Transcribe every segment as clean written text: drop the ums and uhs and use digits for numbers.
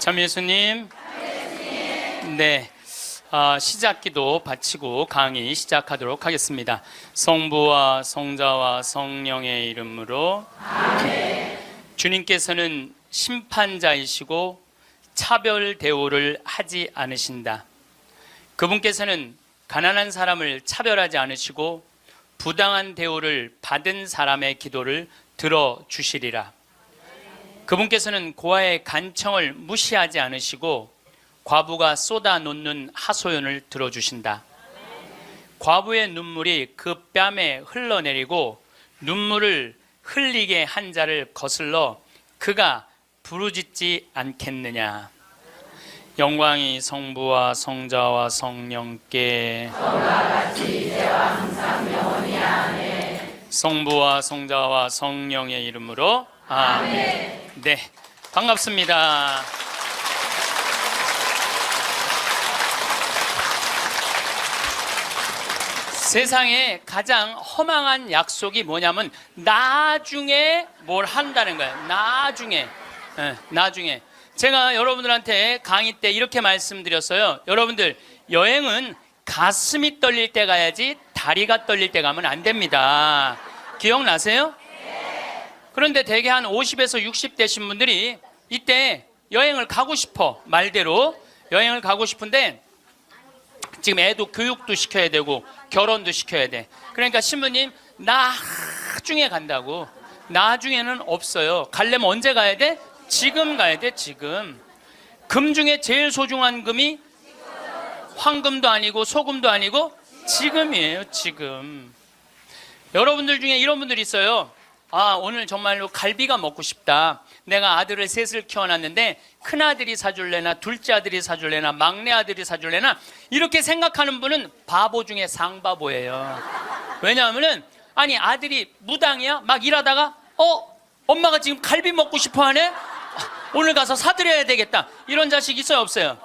참 예수님. 네, 시작기도 바치고 강의 시작하도록 하겠습니다. 성부와 성자와 성령의 이름으로 아멘. 주님께서는 심판자이시고 차별 대우를 하지 않으신다. 그분께서는 가난한 사람을 차별하지 않으시고 부당한 대우를 받은 사람의 기도를 들어주시리라. 그분께서는 고아의 간청을 무시하지 않으시고 과부가 쏟아놓는 하소연을 들어주신다. 과부의 눈물이 그 뺨에 흘러내리고 눈물을 흘리게 한 자를 거슬러 그가 부르짖지 않겠느냐. 영광이 성부와 성자와 성령께 같이 이제와 항상 영원히 아멘. 성부와 성자와 성령의 이름으로 아멘. 네, 반갑습니다. 세상에 가장 허망한 약속이 뭐냐면 나중에 뭘 한다는 거예요. 나중에. 제가 여러분들한테 강의 때 이렇게 말씀드렸어요. 여러분들, 여행은 가슴이 떨릴 때 가야지 다리가 떨릴 때 가면 안 됩니다. 기억나세요? 그런데 대개 한 50에서 60 되신 분들이 이때 여행을 가고 싶어. 말대로 여행을 가고 싶은데 지금 애도 교육도 시켜야 되고 결혼도 시켜야 돼. 그러니까 신부님, 나중에 간다고. 나중에는 없어요. 가려면 언제 가야 돼? 지금 가야 돼. 지금. 금 중에 제일 소중한 금이 황금도 아니고 소금도 아니고 지금이에요. 지금. 여러분들 중에 이런 분들이 있어요. 오늘 정말로 갈비가 먹고 싶다. 내가 아들을 셋을 키워놨는데 큰아들이 사줄래나 둘째 아들이 사줄래나 막내 아들이 사줄래나 이렇게 생각하는 분은 바보 중에 상바보예요. 왜냐하면은 아들이 무당이야? 막 일하다가 엄마가 지금 갈비 먹고 싶어 하네? 오늘 가서 사드려야 되겠다. 이런 자식 있어요? 없어요?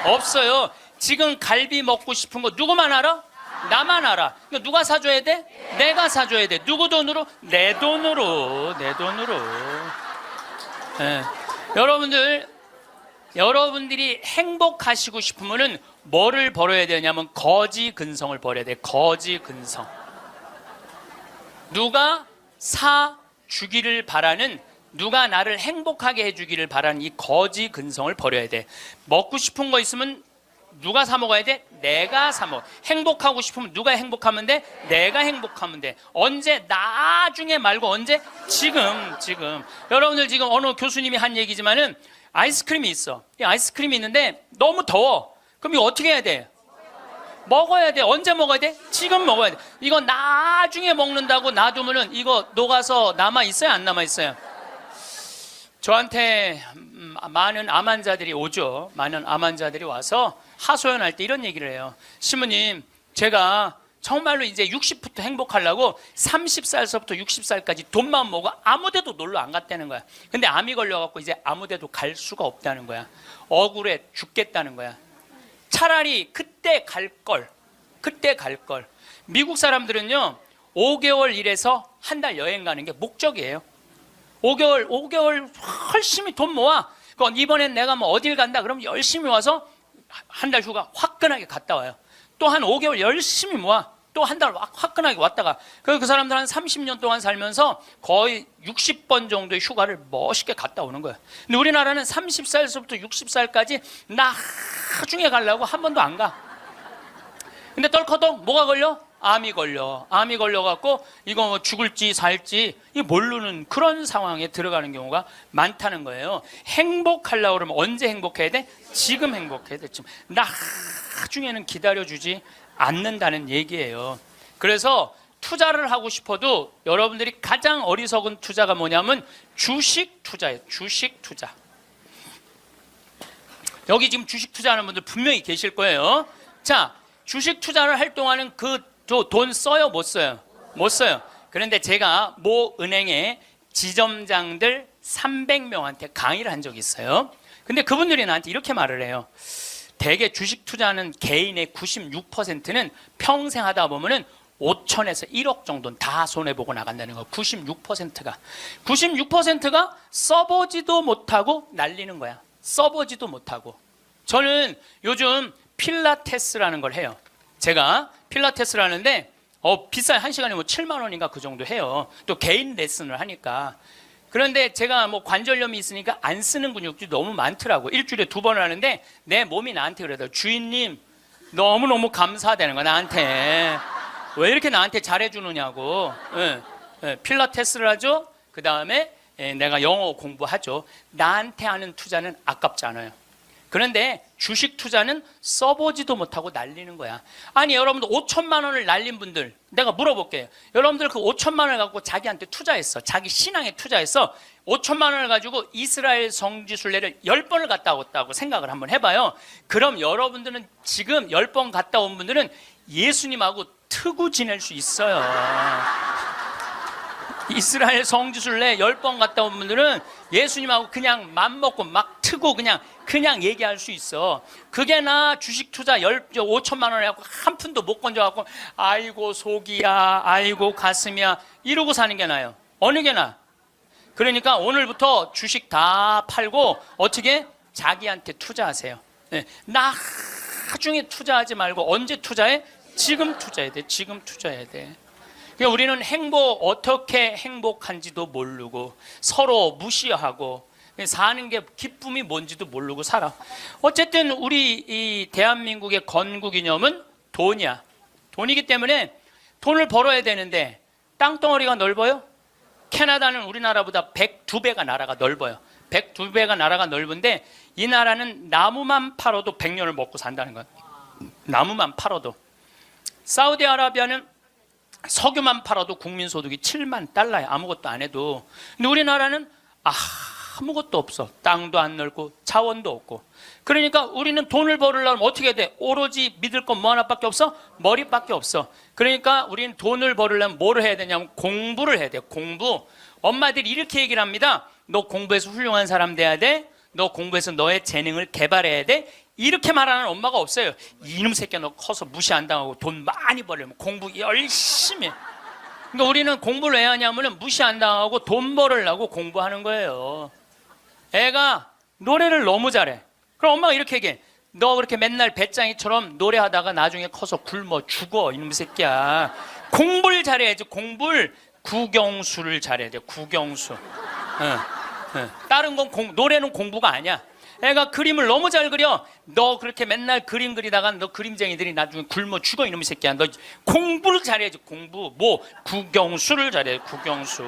없어요. 지금 갈비 먹고 싶은 거 누구만 알아? 나만 알아. 이거 누가 사줘야 돼? 내가 사줘야 돼. 누구 돈으로? 내 돈으로. 네. 여러분들이 행복하시고 싶으면은 뭐를 벌어야 되냐면 거지 근성을 벌여야 돼. 거지 근성. 누가 사주기를 바라는, 누가 나를 행복하게 해주기를 바라는 이 거지 근성을 버려야 돼. 먹고 싶은 거 있으면 누가 사 먹어야 돼? 내가 사 먹어. 행복하고 싶으면 누가 행복하면 돼? 내가 행복하면 돼. 언제? 나중에 말고 언제? 지금. 여러분들 지금 어느 교수님이 한 얘기지만은 아이스크림이 있어. 이 아이스크림이 있는데 너무 더워. 그럼 이거 어떻게 해야 돼? 먹어야 돼. 언제 먹어야 돼? 지금 먹어야 돼. 이거 나중에 먹는다고 놔두면은 이거 녹아서 남아있어요? 안 남아있어요? 저한테 많은 암 환자들이 오죠. 많은 암 환자들이 와서 하소연할 때 이런 얘기를 해요. 신부님, 제가 정말로 이제 60부터 행복하려고 30살서부터 60살까지 돈만 모으고 아무데도 놀러 안 갔다는 거야. 근데 암이 걸려갖고 이제 아무데도 갈 수가 없다는 거야. 억울해 죽겠다는 거야. 차라리 그때 갈 걸. 미국 사람들은요 5개월 일해서 한 달 여행 가는 게 목적이에요. 5개월 열심히 돈 모아. 그건 이번엔 내가 뭐 어딜 간다 그러면 열심히 와서 한 달 휴가 화끈하게 갔다 와요. 또 한 5개월 열심히 모아. 또 한 달 화끈하게 왔다가 그 사람들 한 30년 동안 살면서 거의 60번 정도의 휴가를 멋있게 갔다 오는 거예요. 근데 우리나라는 30살부터 60살까지 나중에 가려고 한 번도 안 가. 근데 떨커덕 뭐가 걸려? 암이 걸려갖고 이거 뭐 죽을지 살지 이 모르는 그런 상황에 들어가는 경우가 많다는 거예요. 행복하려고 그러면 언제 행복해야 돼? 지금 행복해야 돼. 지금. 나중에는 기다려주지 않는다는 얘기예요. 그래서 투자를 하고 싶어도 여러분들이 가장 어리석은 투자가 뭐냐면 주식 투자예요. 주식 투자. 여기 지금 주식 투자하는 분들 분명히 계실 거예요. 자, 주식 투자를 할 동안은 돈 써요? 못 써요? 못 써요. 그런데 제가 모 은행의 지점장들 300명한테 강의를 한 적이 있어요. 근데 그분들이 나한테 이렇게 말을 해요. 대개 주식 투자하는 개인의 96%는 평생 하다 보면은 5천에서 1억 정도는 다 손해보고 나간다는 거. 96%가 써보지도 못하고 날리는 거야. 써보지도 못하고. 저는 요즘 필라테스라는 걸 해요. 제가 필라테스를 하는데 비싸요. 1시간에 뭐 7만 원인가 그 정도 해요. 또 개인 레슨을 하니까. 그런데 제가 뭐 관절염이 있으니까 안 쓰는 근육들이 너무 많더라고. 일주일에 2번을 하는데 내 몸이 나한테 그러더라고. 주인님 너무너무 감사하다는 거야, 나한테. 왜 이렇게 나한테 잘해주느냐고. 필라테스를 하죠. 그 다음에 내가 영어 공부하죠. 나한테 하는 투자는 아깝지 않아요. 그런데 주식 투자는 써보지도 못하고 날리는 거야. 아니, 여러분들 5천만 원을 날린 분들, 내가 물어볼게요. 여러분들 그 5천만 원을 갖고 자기한테 투자했어. 자기 신앙에 투자했어. 5천만 원을 가지고 이스라엘 성지순례를 10번을 갔다 왔다고 생각을 한번 해봐요. 그럼 여러분들은 지금 10번 갔다 온 분들은 예수님하고 트고 지낼 수 있어요. 이스라엘 성지순례 10번 갔다 온 분들은 예수님하고 그냥 맘먹고 막 트고 그냥 얘기할 수 있어. 그게 나 주식 투자 5천만 원을 갖고 한 푼도 못 건져갖고 아이고 속이야, 아이고 가슴이야 이러고 사는 게 나아요. 어느 게 나아? 그러니까 오늘부터 주식 다 팔고 어떻게? 자기한테 투자하세요. 나중에 투자하지 말고 언제 투자해? 지금 투자해야 돼. 지금 투자해야 돼. 그러니까 우리는 어떻게 행복한지도 모르고 서로 무시하고 사는 게 기쁨이 뭔지도 모르고 살아. 어쨌든 우리 이 대한민국의 건국이념은 돈이야. 돈이기 때문에 돈을 벌어야 되는데 땅덩어리가 넓어요? 캐나다는 우리나라보다 102배가 나라가 넓어요. 102배가 나라가 넓은데 이 나라는 나무만 팔아도 100년을 먹고 산다는 거야. 나무만 팔아도. 사우디아라비아는 석유만 팔아도 국민소득이 7만 달러야. 아무것도 안 해도. 근데 우리나라는 아무것도 없어. 땅도 안 넓고 자원도 없고. 그러니까 우리는 돈을 벌으려면 어떻게 해야 돼? 오로지 믿을 건 뭐 하나밖에 없어? 머리밖에 없어. 그러니까 우리는 돈을 벌으려면 뭐를 해야 되냐면 공부를 해야 돼. 공부. 엄마들이 이렇게 얘기를 합니다. 너 공부해서 훌륭한 사람 돼야 돼. 너 공부해서 너의 재능을 개발해야 돼. 이렇게 말하는 엄마가 없어요. 이놈 새끼야 너 커서 무시 안 당하고 돈 많이 벌려면 공부 열심히 해. 그러니까 우리는 공부를 왜 하냐면 무시 안 당하고 돈 벌으려고 공부하는 거예요. 애가 노래를 너무 잘해. 그럼 엄마가 이렇게 얘기해. 너 그렇게 맨날 배짱이처럼 노래하다가 나중에 커서 굶어 죽어 이놈 새끼야. 공부를 잘해야지. 공부를 국영수를 잘해야 돼. 국영수. 다른 건 노래는 공부가 아니야. 애가 그림을 너무 잘 그려. 너 그렇게 맨날 그림 그리다가 너 그림쟁이들이 나중에 굶어 죽어 이놈의 새끼야. 너 공부를 잘해야지. 공부. 국영수를 잘해. 국영수.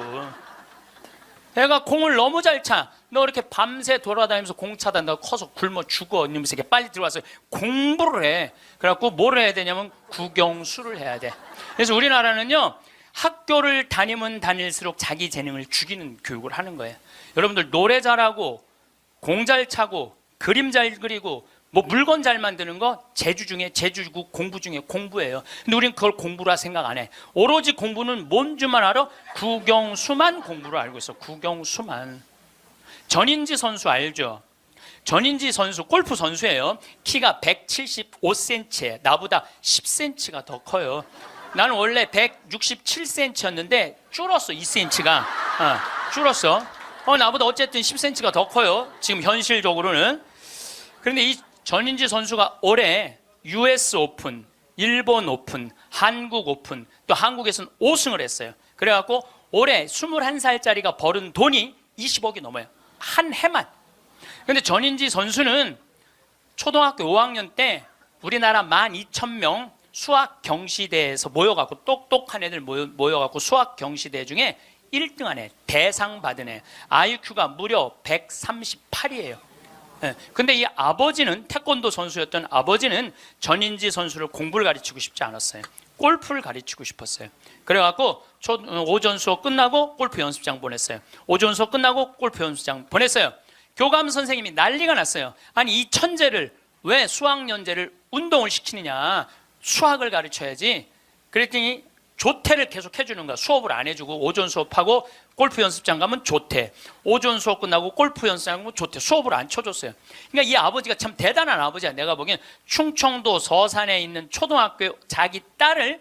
애가 공을 너무 잘 차. 너 이렇게 밤새 돌아다니면서 공 차다. 너 커서 굶어 죽어 이놈의 새끼야. 빨리 들어와서 공부를 해. 그래갖고 뭘 해야 되냐면 국영수를 해야 돼. 그래서 우리나라는요, 학교를 다니면 다닐수록 자기 재능을 죽이는 교육을 하는 거예요. 여러분들 노래 잘하고 공 잘 차고 그림 잘 그리고 뭐 물건 잘 만드는 거 제주고 공부 중에 공부예요. 근데 우리는 그걸 공부라 생각 안 해. 오로지 공부는 뭔 줄만 알아? 국영수만 공부를 알고 있어. 국영수만. 전인지 선수 알죠? 전인지 선수 골프 선수예요. 키가 175cm에 나보다 10cm가 더 커요. 나는 원래 167cm였는데 줄었어. 2cm가 줄었어. 나보다 어쨌든 10cm가 더 커요. 지금 현실적으로는. 그런데 이 전인지 선수가 올해 US 오픈, 일본 오픈, 한국 오픈, 또 한국에서는 5승을 했어요. 그래갖고 올해 21살짜리가 벌은 돈이 20억이 넘어요. 한 해만. 그런데 전인지 선수는 초등학교 5학년 때 우리나라 12,000명 수학 경시대에서 모여갖고 똑똑한 애들 모여갖고 수학 경시대 중에 1등 안에 대상 받은 애. IQ가 무려 138이에요. 근데 이 아버지는 태권도 선수였던 아버지는 전인지 선수를 공부를 가르치고 싶지 않았어요. 골프를 가르치고 싶었어요. 그래갖고 오전 수업 끝나고 골프 연습장 보냈어요. 오전 수업 끝나고 골프 연습장 보냈어요. 교감 선생님이 난리가 났어요. 아니 이 천재를 왜 수학연재를 운동을 시키느냐. 수학을 가르쳐야지. 그랬더니 조퇴를 계속 해주는 거야. 수업을 안 해주고 오전 수업하고 골프 연습장 가면 조퇴. 오전 수업 끝나고 골프 연습장 가면 조퇴. 수업을 안 쳐줬어요. 그러니까 이 아버지가 참 대단한 아버지야. 내가 보기엔 충청도 서산에 있는 초등학교 자기 딸을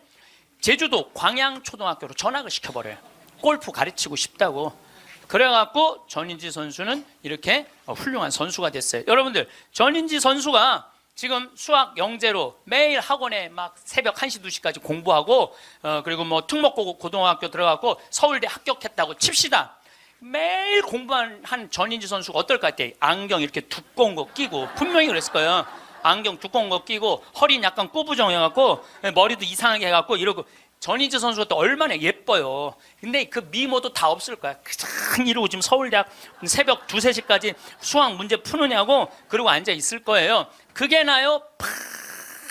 제주도 광양초등학교로 전학을 시켜버려요. 골프 가르치고 싶다고. 그래갖고 전인지 선수는 이렇게 훌륭한 선수가 됐어요. 여러분들, 전인지 선수가 지금 수학 영재로 매일 학원에 막 새벽 1시, 2시까지 공부하고 그리고 뭐 특목고등학교 들어가고 서울대 합격했다고 칩시다. 매일 공부한 전인지 선수가 어떨 것 같아요? 안경 이렇게 두꺼운 거 끼고, 분명히 그랬을 거예요. 안경 두꺼운 거 끼고 허리는 약간 꾸부정해갖고 머리도 이상하게 해갖고 이러고. 전인지 선수가 또 얼마나 예뻐요. 근데 그 미모도 다 없을 거야. 그냥 이러고 지금 서울대학 새벽 2, 3시까지 수학 문제 푸느냐고 그러고 앉아 있을 거예요. 그게 나요?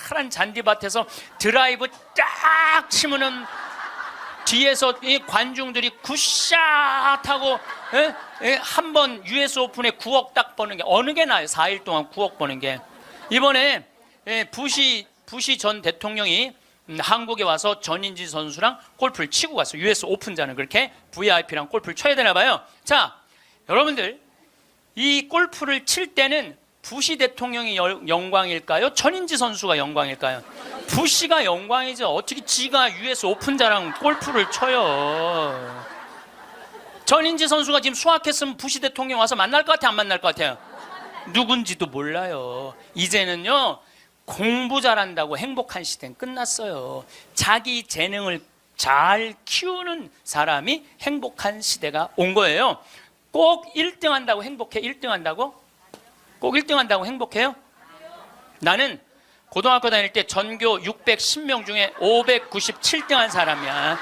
파란 잔디밭에서 드라이브 딱 치면은 뒤에서 이 관중들이 굿샷 하고 한 번 US 오픈에 9억 딱 버는 게 어느 게 나요? 4일 동안 9억 버는 게. 이번에 부시 전 대통령이 한국에 와서 전인지 선수랑 골프를 치고 갔어요. US 오픈자는 그렇게 VIP랑 골프를 쳐야 되나 봐요. 자, 여러분들, 이 골프를 칠 때는 부시 대통령이 영광일까요? 전인지 선수가 영광일까요? 부시가 영광이죠. 어떻게 지가 US 오픈자랑 골프를 쳐요? 전인지 선수가 지금 수학했으면 부시 대통령 와서 만날 것 같아요? 안 만날 것 같아요? 누군지도 몰라요. 이제는요, 공부 잘한다고 행복한 시대는 끝났어요. 자기 재능을 잘 키우는 사람이 행복한 시대가 온 거예요. 꼭 1등 한다고 행복해? 1등 한다고? 꼭 1등 한다고 행복해요? 나는 고등학교 다닐 때 전교 610명 중에 597등 한 사람이야.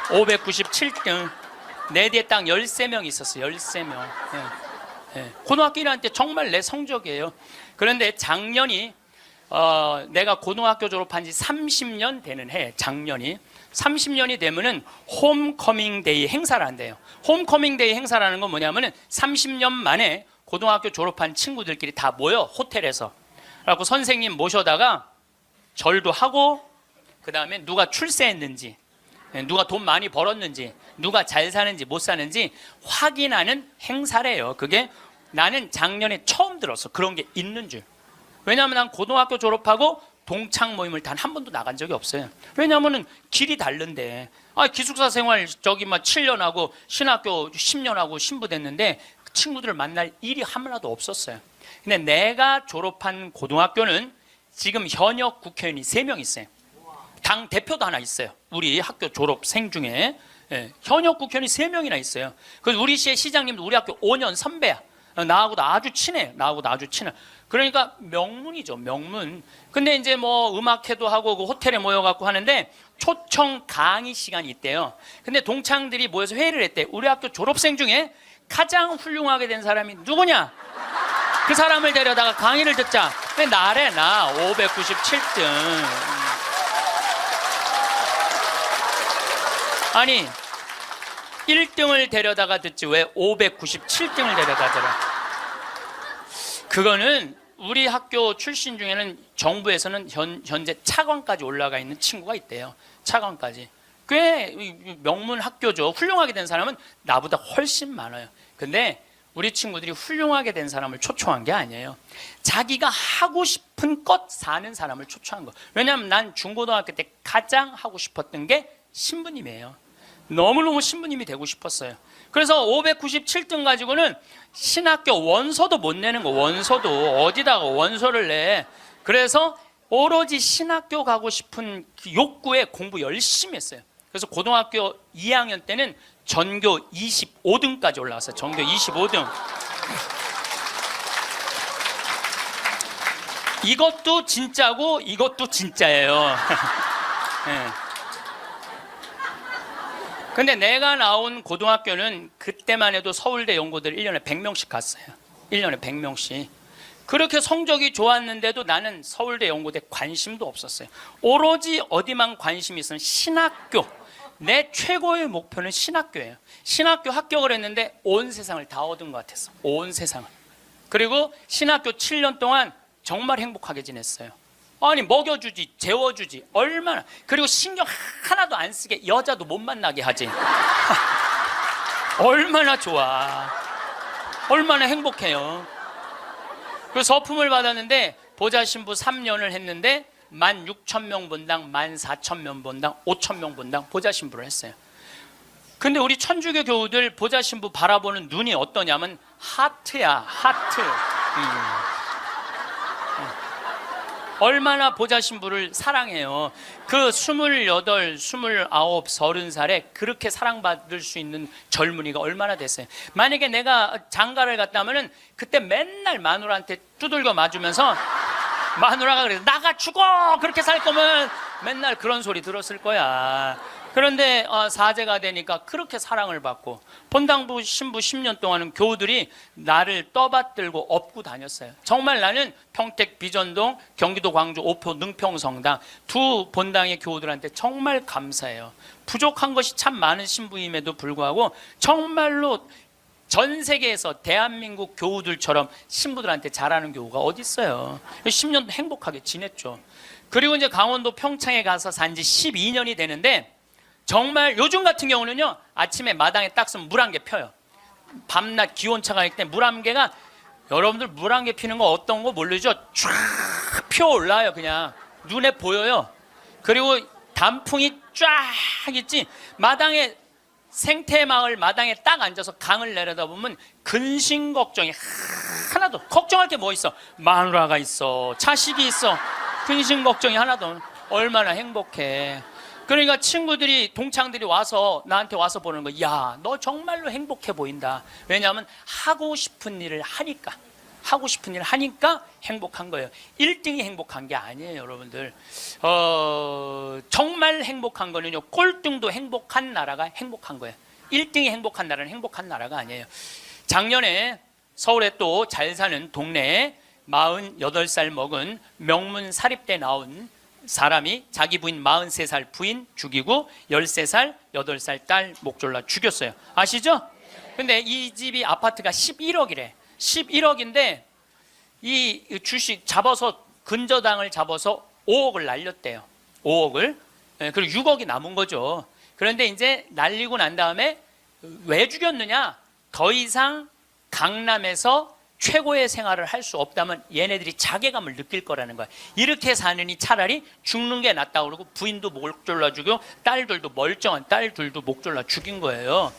597등. 내 뒤에 딱 13명 있었어. 13명. 고등학교 1학년 때 정말 내 성적이에요. 그런데 작년이 내가 고등학교 졸업한 지 30년 되는 해, 작년이 30년이 되면은 홈커밍 데이 행사를 한대요. 홈커밍 데이 행사라는 건 뭐냐면은 30년 만에 고등학교 졸업한 친구들끼리 다 모여, 호텔에서. 그래갖고 선생님 모셔다가 절도 하고, 그 다음에 누가 출세했는지, 누가 돈 많이 벌었는지, 누가 잘 사는지 못 사는지 확인하는 행사래요. 그게 나는 작년에 처음 들었어. 그런 게 있는 줄. 왜냐하면 난 고등학교 졸업하고 동창 모임을 단 한 번도 나간 적이 없어요. 왜냐하면 길이 다른데. 기숙사 생활 저기 막 7년 하고 신학교 10년 하고 신부됐는데 그 친구들을 만날 일이 하나도 없었어요. 근데 내가 졸업한 고등학교는 지금 현역 국회의원이 3명 있어요. 당 대표도 하나 있어요. 우리 학교 졸업생 중에. 현역 국회의원이 3명이나 있어요. 그래서 우리 시의 시장님도 우리 학교 5년 선배야. 나하고도 아주 친해. 그러니까 명문이죠, 명문. 근데 이제 뭐 음악회도 하고 그 호텔에 모여갖고 하는데 초청 강의 시간이 있대요. 근데 동창들이 모여서 회의를 했대. 우리 학교 졸업생 중에 가장 훌륭하게 된 사람이 누구냐? 그 사람을 데려다가 강의를 듣자. 근데 나래, 나 597등. 아니, 1등을 데려다가 듣지 왜 597등을 데려다 들어? 그거는 우리 학교 출신 중에는 정부에서는 현재 차관까지 올라가 있는 친구가 있대요. 차관까지. 꽤 명문 학교죠. 훌륭하게 된 사람은 나보다 훨씬 많아요. 근데 우리 친구들이 훌륭하게 된 사람을 초청한 게 아니에요. 자기가 하고 싶은 것 사는 사람을 초청한 거. 왜냐하면 난 중고등학교 때 가장 하고 싶었던 게 신부님이에요. 너무너무 신부님이 되고 싶었어요. 그래서 597등 가지고는 신학교 원서도 못 내는 거. 원서도 어디다가 원서를 내. 그래서 오로지 신학교 가고 싶은 그 욕구에 공부 열심히 했어요. 그래서 고등학교 2학년 때는 전교 25등까지 올라왔어요. 전교 25등. 이것도 진짜고 이것도 진짜예요. 네. 근데 내가 나온 고등학교는 그때만 해도 서울대 연고들 1년에 100명씩 갔어요. 1년에 100명씩. 그렇게 성적이 좋았는데도 나는 서울대 연고대 관심도 없었어요. 오로지 어디만 관심이 있으면 신학교. 내 최고의 목표는 신학교예요. 신학교 합격을 했는데 온 세상을 다 얻은 것 같았어. 온 세상을. 그리고 신학교 7년 동안 정말 행복하게 지냈어요. 아니 먹여주지, 재워주지, 얼마나. 그리고 신경 하나도 안 쓰게 여자도 못 만나게 하지. 얼마나 좋아. 얼마나 행복해요. 그래서 서품을 받았는데 보좌 신부 3년을 했는데 16,000명 본당, 14,000명 본당, 5,000명 본당 보좌 신부를 했어요. 근데 우리 천주교 교우들 보좌 신부 바라보는 눈이 어떠냐면 하트야, 하트. 얼마나 보좌 신부를 사랑해요. 그 28, 29, 30살에 그렇게 사랑받을 수 있는 젊은이가 얼마나 됐어요. 만약에 내가 장가를 갔다면은 그때 맨날 마누라한테 두들겨 맞으면서 마누라가 그래서 나가 죽어 그렇게 살 거면 맨날 그런 소리 들었을 거야. 그런데 사제가 되니까 그렇게 사랑을 받고 본당부 신부 10년 동안은 교우들이 나를 떠받들고 업고 다녔어요. 정말 나는 평택 비전동, 경기도 광주 오포 능평성당 두 본당의 교우들한테 정말 감사해요. 부족한 것이 참 많은 신부임에도 불구하고 정말로 전 세계에서 대한민국 교우들처럼 신부들한테 잘하는 교우가 어디 있어요. 10년 행복하게 지냈죠. 그리고 이제 강원도 평창에 가서 산 지 12년이 되는데 정말 요즘 같은 경우는요, 아침에 마당에 딱 서면 물 한 개 펴요. 밤낮 기온차가 있기 때문에 물 한 개가, 여러분들 물 한 개 피는 거 어떤 거 모르죠? 쫙 피어올라요. 그냥 눈에 보여요. 그리고 단풍이 쫙 있지. 마당에, 생태마을 마당에 딱 앉아서 강을 내려다보면 근심 걱정이 하나도, 걱정할 게 뭐 있어? 마누라가 있어, 자식이 있어. 근심 걱정이 하나도 없는. 얼마나 행복해. 그러니까 친구들이, 동창들이 와서 나한테 와서 보는 거, 야, 너 정말로 행복해 보인다. 왜냐하면 하고 싶은 일을 하니까, 하고 싶은 일을 하니까 행복한 거예요. 1등이 행복한 게 아니에요, 여러분들. 정말 행복한 거는요, 꼴등도 행복한 나라가 행복한 거예요. 1등이 행복한 나라는 행복한 나라가 아니에요. 작년에 서울에 또 잘 사는 동네에 48살 먹은 명문 사립대 나온 사람이 자기 부인 43살 부인 죽이고 13살, 8살 딸 목졸라 죽였어요. 아시죠? 근데 이 집이 아파트가 11억이래. 11억인데 이 주식 잡아서, 근저당을 잡아서 5억을 날렸대요. 5억을. 그리고 6억이 남은 거죠. 그런데 이제 날리고 난 다음에 왜 죽였느냐? 더 이상 강남에서 최고의 생활을 할 수 없다면 얘네들이 자괴감을 느낄 거라는 거야. 이렇게 사느니 차라리 죽는 게 낫다고 그러고 부인도 목 졸라 죽여, 딸들도, 멀쩡한 딸들도 목 졸라 죽인 거예요.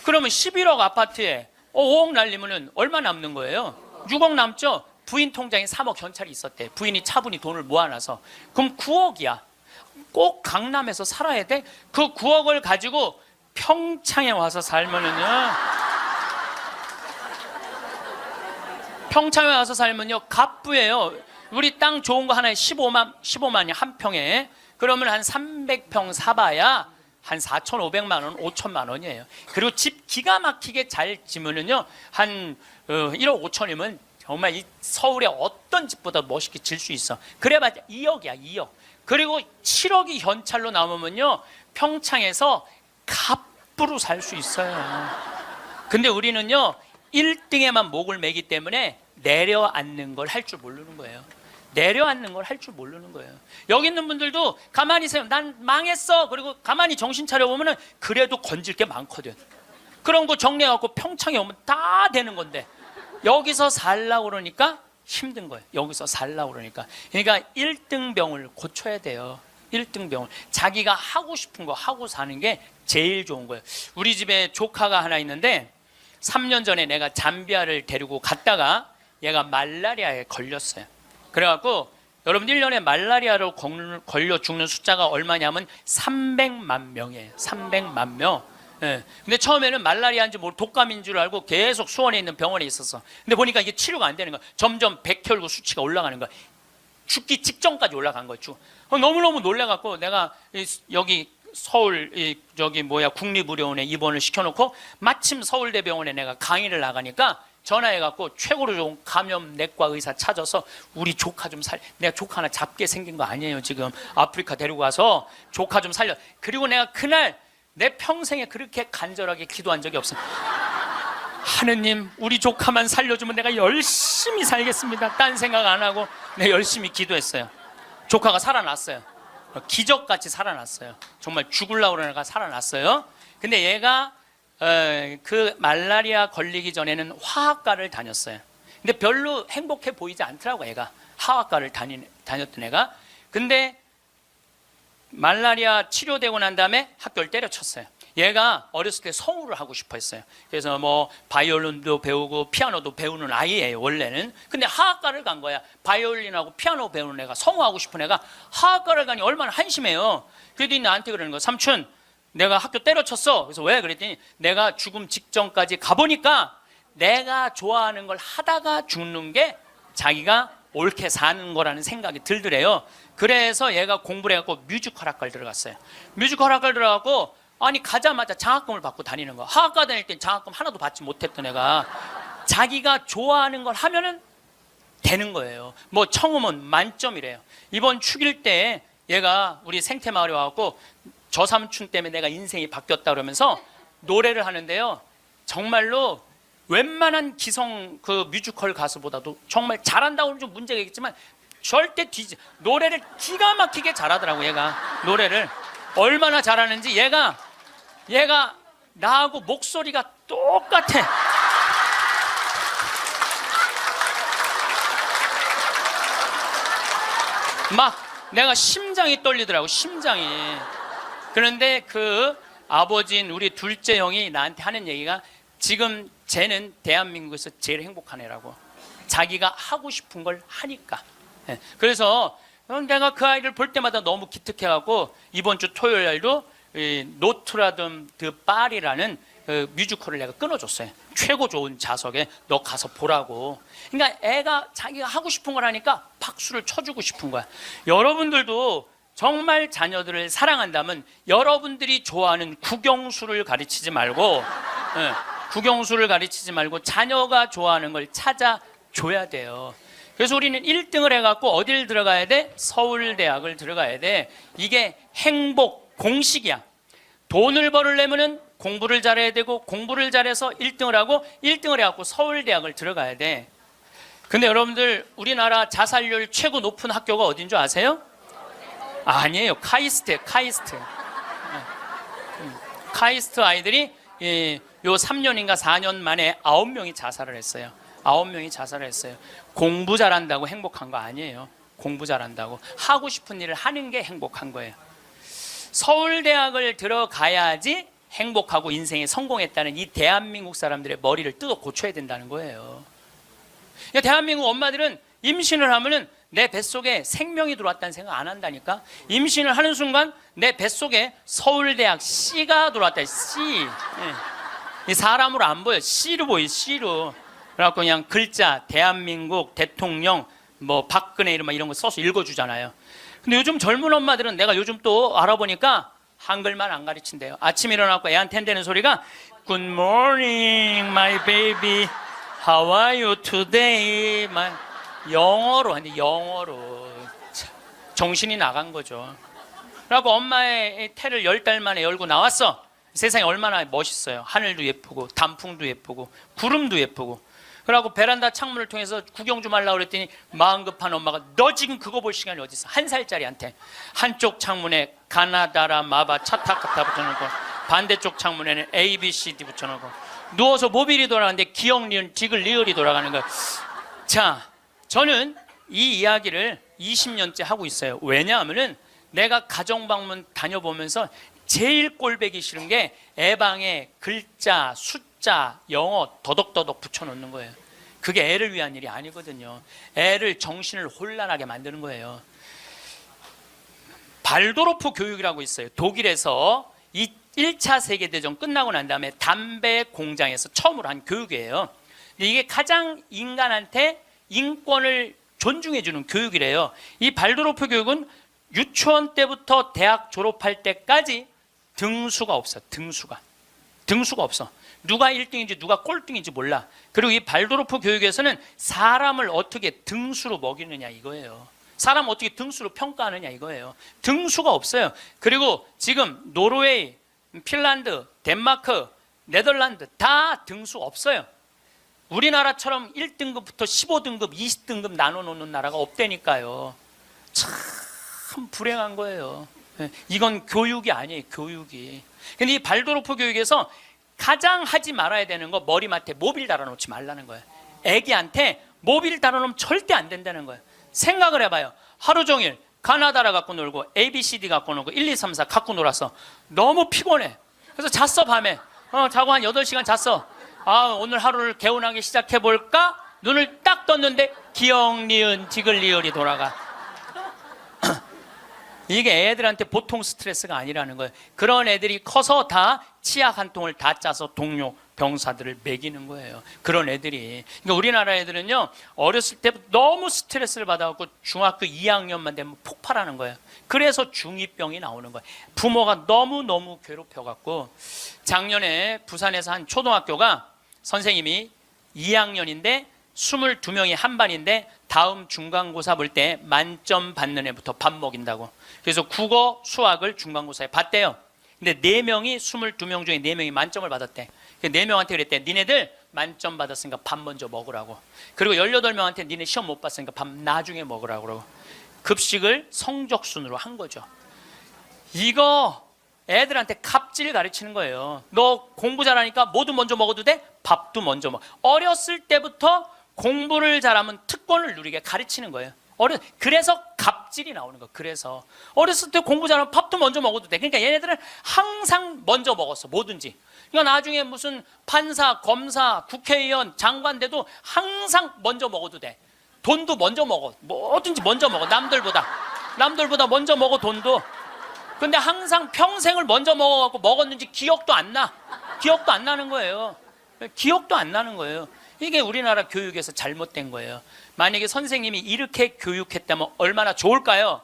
그러면 11억 아파트에 5억 날리면 얼마 남는 거예요? 6억 남죠? 부인 통장에 3억 현찰이 있었대. 부인이 차분히 돈을 모아놔서. 그럼 9억이야. 꼭 강남에서 살아야 돼? 그 9억을 가지고 평창에 와서 살면은요, 평창에 와서 살면요, 갑부예요. 우리 땅 좋은 거 하나에 15만이 한 평에. 그러면 한 300평 사봐야 한 4,500만 원, 5천만 원이에요. 그리고 집 기가 막히게 잘 지면은요, 한 1억 5천이면 정말 이 서울의 어떤 집보다 멋있게 질 수 있어. 그래봤자 2억이야, 2억. 그리고 7억이 현찰로 남으면요, 평창에서 갑부로 살 수 있어요. 근데 우리는요, 1등에만 목을 매기 때문에 내려앉는 걸 할 줄 모르는 거예요. 내려앉는 걸 할 줄 모르는 거예요. 여기 있는 분들도 가만히 있어요. 난 망했어. 그리고 가만히 정신 차려보면 그래도 건질 게 많거든. 그런 거 정리해갖고 평창에 오면 다 되는 건데 여기서 살라고 그러니까 힘든 거예요. 여기서 살라고 그러니까. 그러니까 1등병을 고쳐야 돼요. 1등병을. 자기가 하고 싶은 거 하고 사는 게 제일 좋은 거예요. 우리 집에 조카가 하나 있는데 3년 전에 내가 잠비아를 데리고 갔다가 얘가 말라리아에 걸렸어요. 그래갖고 여러분 1년에 말라리아로 걸려 죽는 숫자가 얼마냐면 300만 명이에요. 300만 명. 예. 근데 처음에는 말라리아인지 뭐 독감인 줄 알고 계속 수원에 있는 병원에 있었어. 근데 보니까 이게 치료가 안 되는 거야. 점점 백혈구 수치가 올라가는 거야. 죽기 직전까지 올라간 거야. 너무너무 놀래갖고 내가 여기 서울 국립의료원에 입원을 시켜놓고 마침 서울대병원에 내가 강의를 나가니까 전화해갖고 최고로 좋은 감염내과 의사 찾아서 우리 조카 좀 내가 조카 하나 잡게 생긴 거 아니에요. 지금 아프리카 데리고 가서 조카 좀 살려. 그리고 내가 그날 내 평생에 그렇게 간절하게 기도한 적이 없어. 하느님, 우리 조카만 살려주면 내가 열심히 살겠습니다. 딴 생각 안 하고 내가 열심히 기도했어요. 조카가 살아났어요. 기적같이 살아났어요. 정말 죽으려고 그러다가 살아났어요. 근데 얘가 그 말라리아 걸리기 전에는 화학과를 다녔어요. 근데 별로 행복해 보이지 않더라고. 애가 화학과를 다녔던 애가. 근데 말라리아 치료되고 난 다음에 학교를 때려쳤어요. 얘가 어렸을 때 성우를 하고 싶어 했어요. 그래서 뭐 바이올린도 배우고 피아노도 배우는 아이예요, 원래는. 근데 하악과를 간 거야. 바이올린하고 피아노 배우는 애가, 성우하고 싶은 애가 하악과를 가니 얼마나 한심해요. 그랬더니 나한테 그러는 거야. 삼촌, 내가 학교 때려쳤어. 그래서 왜? 그랬더니 내가 죽음 직전까지 가보니까 내가 좋아하는 걸 하다가 죽는 게 자기가 옳게 사는 거라는 생각이 들더래요. 그래서 얘가 공부를 해갖고 뮤지컬 학과를 들어갔어요. 뮤지컬 학과를 들어가고 아니 가자마자 장학금을 받고 다니는 거야. 하학과 다닐 땐 장학금 하나도 받지 못했던 애가 자기가 좋아하는 걸 하면은 되는 거예요. 뭐 청음은 만점이래요. 이번 축일 때 얘가 우리 생태마을에 와갖고 저 삼촌 때문에 내가 인생이 바뀌었다 그러면서 노래를 하는데요. 정말로 웬만한 기성 그 뮤지컬 가수보다도 정말 잘한다고 하면 좀 문제가 있겠지만 절대 노래를 기가 막히게 잘하더라고. 얘가 노래를 얼마나 잘하는지 얘가 나하고 목소리가 똑같아. 막 내가 심장이 떨리더라고, 심장이. 그런데 그 아버지인 우리 둘째 형이 나한테 하는 얘기가 지금 쟤는 대한민국에서 제일 행복한 애라고. 자기가 하고 싶은 걸 하니까. 그래서 내가 그 아이를 볼 때마다 너무 기특해갖고 이번 주 토요일 날도 노트라담 드 파리라는 뮤지컬을 내가 끊어줬어요. 최고 좋은 좌석에 너 가서 보라고. 그러니까 애가 자기가 하고 싶은 걸 하니까 박수를 쳐주고 싶은 거야. 여러분들도 정말 자녀들을 사랑한다면 여러분들이 좋아하는 국영수를 가르치지 말고 국영수를 가르치지 말고 자녀가 좋아하는 걸 찾아줘야 돼요. 그래서 우리는 1등을 해갖고 어딜 들어가야 돼? 서울대학을 들어가야 돼. 이게 행복 공식이야. 돈을 벌으려면은 공부를 잘해야 되고 공부를 잘해서 1등을 하고 1등을 해갖고 서울대학을 들어가야 돼. 근데 여러분들 우리나라 자살률 최고 높은 학교가 어딘 줄 아세요? 아니에요. 카이스트예요. 카이스트 아이들이 요 3년인가 4년 만에 9명이 자살을 했어요. 9명이 자살을 했어요. 공부 잘한다고 행복한 거 아니에요. 공부 잘한다고 하고 싶은 일을 하는 게 행복한 거예요. 서울대학을 들어가야지 행복하고 인생에 성공했다는 이 대한민국 사람들의 머리를 뜯어 고쳐야 된다는 거예요. 그러니까 대한민국 엄마들은 임신을 하면은 내 뱃속에 생명이 들어왔다는 생각 안 한다니까. 임신을 하는 순간 내 뱃속에 서울대학 C가 들어왔다. C. 이 사람으로 안 보여. C로 보여. C로. 그래갖고 그냥 글자 대한민국 대통령 뭐 박근혜 이런 거 써서 읽어주잖아요. 근데 요즘 젊은 엄마들은 내가 요즘 또 알아보니까 한글만 안 가르친대요. 아침에 일어나고 애한테 한다는 소리가 Good morning my baby How are you today? 영어로 하는데 영어로 정신이 나간 거죠. 그래갖고 엄마의 태를 10달 만에 열고 나왔어. 세상이 얼마나 멋있어요. 하늘도 예쁘고 단풍도 예쁘고 구름도 예쁘고. 그래갖고 베란다 창문을 통해서 구경 좀 하려고 그랬더니 마음 급한 엄마가 너 지금 그거 볼 시간이 어디 있어. 1살짜리한테 한쪽 창문에 가나다라 마바 차타카타 붙여놓고 반대쪽 창문에는 A, B, C, D 붙여놓고 누워서 모빌이 돌아가는데 기억, 리을, 디귿, 리을이 돌아가는 거야. 자, 저는 이 이야기를 20년째 하고 있어요. 왜냐하면은 내가 가정방문 다녀보면서 제일 꼴보기 싫은 게 애 방에 글자, 숫자, 영어 더덕더덕 붙여놓는 거예요. 그게 애를 위한 일이 아니거든요. 애를 정신을 혼란하게 만드는 거예요. 발도르프 교육이라고 있어요. 독일에서 이 1차 세계대전 끝나고 난 다음에 담배 공장에서 처음으로 한 교육이에요. 이게 가장 인간한테 인권을 존중해주는 교육이래요. 이 발도르프 교육은 유치원 때부터 대학 졸업할 때까지 등수가 없어. 등수가 없어. 누가 1등인지 누가 꼴등인지 몰라. 그리고 이 발도르프 교육에서는 사람을 어떻게 등수로 먹이느냐 이거예요. 사람 어떻게 등수로 평가하느냐 이거예요. 등수가 없어요. 그리고 지금 노르웨이, 핀란드, 덴마크, 네덜란드 다 등수 없어요. 우리나라처럼 1등급부터 15등급, 20등급 나눠놓는 나라가 없다니까요. 참 불행한 거예요. 이건 교육이 아니에요. 교육이. 근데 이 발도르프 교육에서 가장 하지 말아야 되는 거 머리맡에 모빌 달아놓지 말라는 거예요. 애기한테 모빌 달아놓으면 절대 안 된다는 거예요. 생각을 해봐요. 하루 종일 가나다라 갖고 놀고 ABCD 갖고 놀고 1, 2, 3, 4 갖고 놀아서 너무 피곤해. 그래서 잤어, 밤에. 자고 한 8시간 잤어. 오늘 하루를 개운하게 시작해볼까? 눈을 딱 떴는데 기역, 니은, 지글, 리을이 돌아가. 이게 애들한테 보통 스트레스가 아니라는 거예요. 그런 애들이 커서 다 치약 한 통을 다 짜서 동료 병사들을 먹이는 거예요. 그런 애들이. 그러니까 우리나라 애들은요, 어렸을 때부터 너무 스트레스를 받아갖고 중학교 2학년만 되면 폭발하는 거예요. 그래서 중2병이 나오는 거예요. 부모가 너무너무 괴롭혀갖고. 작년에 부산에서 한 초등학교가 선생님이 2학년인데 22명이 한 반인데 다음 중간고사 볼 때 만점 받는 애부터 밥 먹인다고. 그래서 국어, 수학을 중간고사에 받대요. 근데 4명이 22명 중에 4명이 만점을 받았대. 4명한테 그랬대. 니네들 만점 받았으니까 밥 먼저 먹으라고. 그리고 18명한테 니네 시험 못 봤으니까 밥 나중에 먹으라고. 그러고 급식을 성적순으로 한 거죠. 이거 애들한테 갑질 가르치는 거예요. 너 공부 잘하니까 뭐도 먼저 먹어도 돼? 밥도 먼저 먹어. 어렸을 때부터 공부를 잘하면 특권을 누리게 가르치는 거예요. 그래서 갑질이 나오는 거예요. 그래서 어렸을 때 공부 잘하면 밥도 먼저 먹어도 돼. 그러니까 얘네들은 항상 먼저 먹었어. 뭐든지. 그러니까 나중에 무슨 판사, 검사, 국회의원, 장관 돼도 항상 먼저 먹어도 돼. 돈도 먼저 먹어. 뭐든지 먼저 먹어. 남들보다 먼저 먹어, 돈도. 근데 항상 평생을 먼저 먹어갖고 먹었는지 기억도 안 나. 기억도 안 나는 거예요. 기억도 안 나는 거예요. 이게 우리나라 교육에서 잘못된 거예요. 만약에 선생님이 이렇게 교육했다면 얼마나 좋을까요?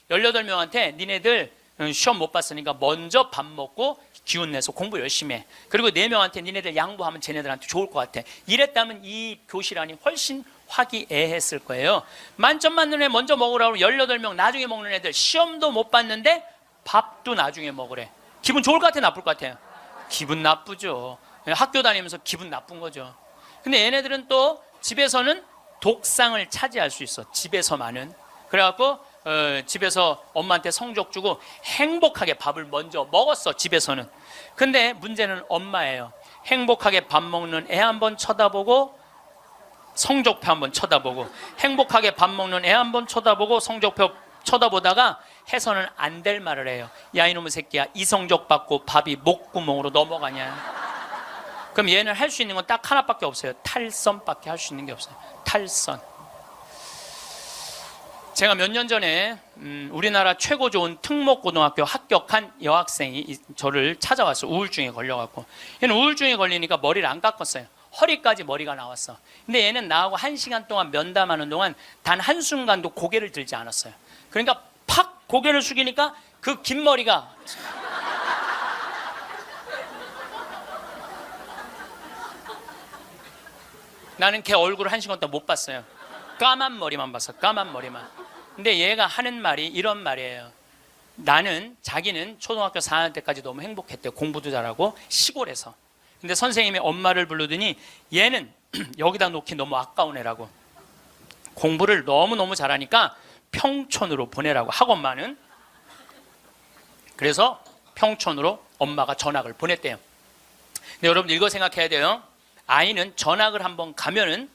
18명한테 니네들 시험 못 봤으니까 먼저 밥 먹고 기운 내서 공부 열심히 해. 그리고 4명한테 니네들 양보하면 쟤네들한테 좋을 것 같아. 이랬다면 이 교실 안이 훨씬 화기애애했을 거예요. 만점 맞는 애 먼저 먹으라고 18명 나중에 먹는 애들 시험도 못 봤는데 밥도 나중에 먹으래. 기분 좋을 것 같아, 나쁠 것 같아요? 기분 나쁘죠. 학교 다니면서 기분 나쁜 거죠. 근데 얘네들은 또 집에서는 독상을 차지할 수 있어. 집에서만은. 그래갖고 집에서 엄마한테 성적 주고 행복하게 밥을 먼저 먹었어. 집에서는. 근데 문제는 엄마예요. 행복하게 밥 먹는 애 한번 쳐다보고 성적표 한번 쳐다보고, 행복하게 밥 먹는 애 한번 쳐다보고 성적표 쳐다보다가 해서는 안 될 말을 해요. 야, 이놈의 새끼야, 이 성적 받고 밥이 목구멍으로 넘어가냐. 그럼 얘는 할 수 있는 건 딱 하나밖에 없어요. 탈선밖에 할 수 있는 게 없어요. 탈선. 제가 몇 년 전에 우리나라 최고 좋은 특목고등학교 합격한 여학생이 저를 찾아왔어요. 우울증에 걸려갖고. 얘는 우울증에 걸리니까 머리를 안 깎았어요. 허리까지 머리가 나왔어. 근데 얘는 나하고 1시간 동안 면담하는 동안 단 한순간도 고개를 들지 않았어요. 그러니까 팍 고개를 숙이니까 그 긴 머리가 나는 걔 얼굴을 1시간 동안 못 봤어요. 까만 머리만 봤어. 까만 머리만. 근데 얘가 하는 말이 이런 말이에요. 자기는 초등학교 4학년 때까지 너무 행복했대요. 공부도 잘하고 시골에서. 근데 선생님이 엄마를 부르더니 얘는 여기다 놓기 너무 아까운 애라고. 공부를 너무너무 잘하니까 평촌으로 보내라고, 학원만은. 그래서 평촌으로 엄마가 전학을 보냈대요. 근데 여러분 이거 생각해야 돼요. 아이는 전학을 한번 가면은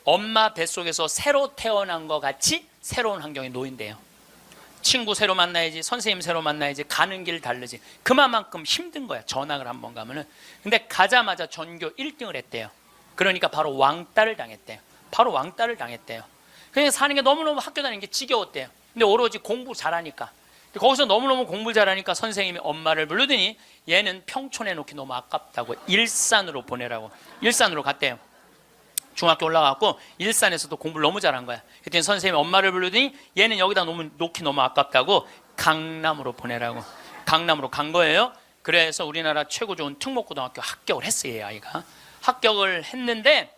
엄마 뱃속에서 새로 태어난 것 같이 새로운 환경에 놓인대요. 친구 새로 만나야지, 선생님 새로 만나야지, 가는 길 다르지. 그만큼 힘든 거야, 전학을 한번 가면은. 근데 가자마자 전교 1등을 했대요. 그러니까 바로 왕따를 당했대요. 바로 왕따를 당했대요. 그냥 사는 게 너무너무 학교 다니는 게 지겨웠대요. 근데 오로지 공부 잘하니까. 거기서 너무너무 공부 잘하니까 선생님이 엄마를 부르더니 얘는 평촌에 놓기 너무 아깝다고 일산으로 보내라고. 일산으로 갔대요. 중학교 올라가고 일산에서도 공부를 너무 잘한 거야. 그랬더니 선생님이 엄마를 부르더니 얘는 여기다 놓기 너무 아깝다고 강남으로 보내라고. 강남으로 간 거예요. 그래서 우리나라 최고 좋은 특목고등학교 합격을 했어요. 이 아이가 합격을 했는데,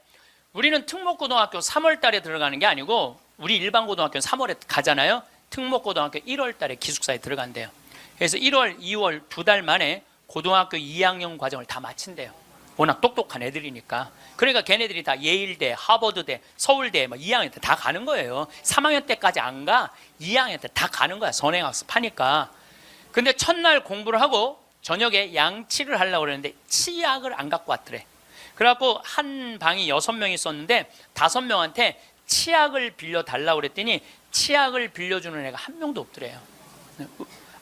우리는 특목고등학교 3월 달에 들어가는 게 아니고 우리 일반 고등학교는 3월에 가잖아요. 특목고등학교 1월 달에 기숙사에 들어간대요. 그래서 1월, 2월 2달 만에 고등학교 2학년 과정을 다 마친대요. 워낙 똑똑한 애들이니까. 그러니까 걔네들이 다 예일대, 하버드대, 서울대 막 2학년 때 다 가는 거예요. 3학년 때까지 안 가. 2학년 때 다 가는 거야. 선행학습 하니까. 근데 첫날 공부를 하고 저녁에 양치를 하려고 그랬는데 치약을 안 갖고 왔더래. 그래갖고 한 방이 6명이 있었는데 5명한테 치약을 빌려달라고 그랬더니 치약을 빌려주는 애가 한 명도 없더래요.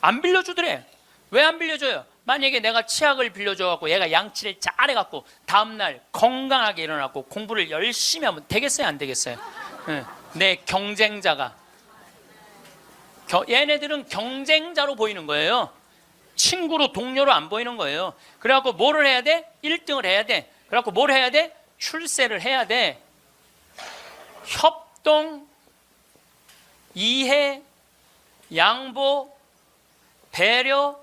안 빌려주더래. 왜 안 빌려줘요? 만약에 내가 치약을 빌려줘갖고 얘가 양치를 잘해갖고 다음날 건강하게 일어나고 공부를 열심히 하면 되겠어요, 안 되겠어요? 내 경쟁자가, 얘네들은 경쟁자로 보이는 거예요. 친구로, 동료로 안 보이는 거예요. 그래갖고 뭐를 해야 돼? 1등을 해야 돼. 그래갖고 뭘 해야 돼? 출세를 해야 돼. 협동, 이해, 양보, 배려,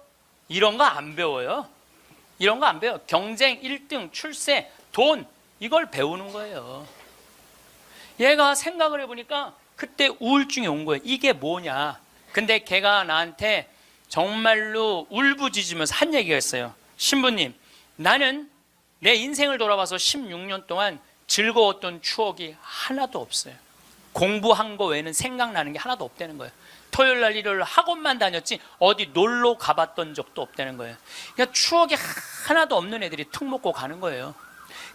이런 거 안 배워요. 이런 거 안 배워요. 경쟁, 1등, 출세, 돈, 이걸 배우는 거예요. 얘가 생각을 해보니까 그때 우울증이 온 거예요. 이게 뭐냐. 근데 걔가 나한테 정말로 울부짖으면서 한 얘기가 있어요. 신부님, 나는 내 인생을 돌아봐서 16년 동안 즐거웠던 추억이 하나도 없어요. 공부한 거 외에는 생각나는 게 하나도 없다는 거예요. 토요일 날 일요일 학원만 다녔지 어디 놀러 가봤던 적도 없다는 거예요. 그러니까 추억이 하나도 없는 애들이 툭 먹고 가는 거예요.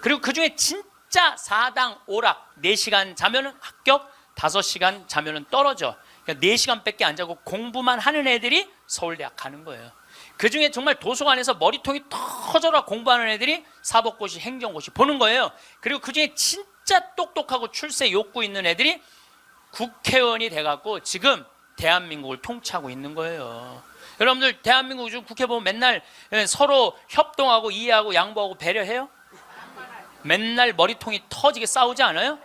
그리고 그중에 진짜 4당 오락, 4시간 자면은 합격, 5시간 자면은 떨어져. 그러니까 4시간밖에 안 자고 공부만 하는 애들이 서울대학 가는 거예요. 그중에 정말 도서관에서 머리통이 터져라 공부하는 애들이 사법고시, 행정고시 보는 거예요. 그리고 그중에 진짜 똑똑하고 출세 욕구 있는 애들이 국회의원이 돼갖고 지금 대한민국을 통치하고 있는 거예요. 여러분들 대한민국 요즘 국회 보면 맨날 서로 협동하고 이해하고 양보하고 배려해요? 맨날 머리통이 터지게 싸우지 않아요?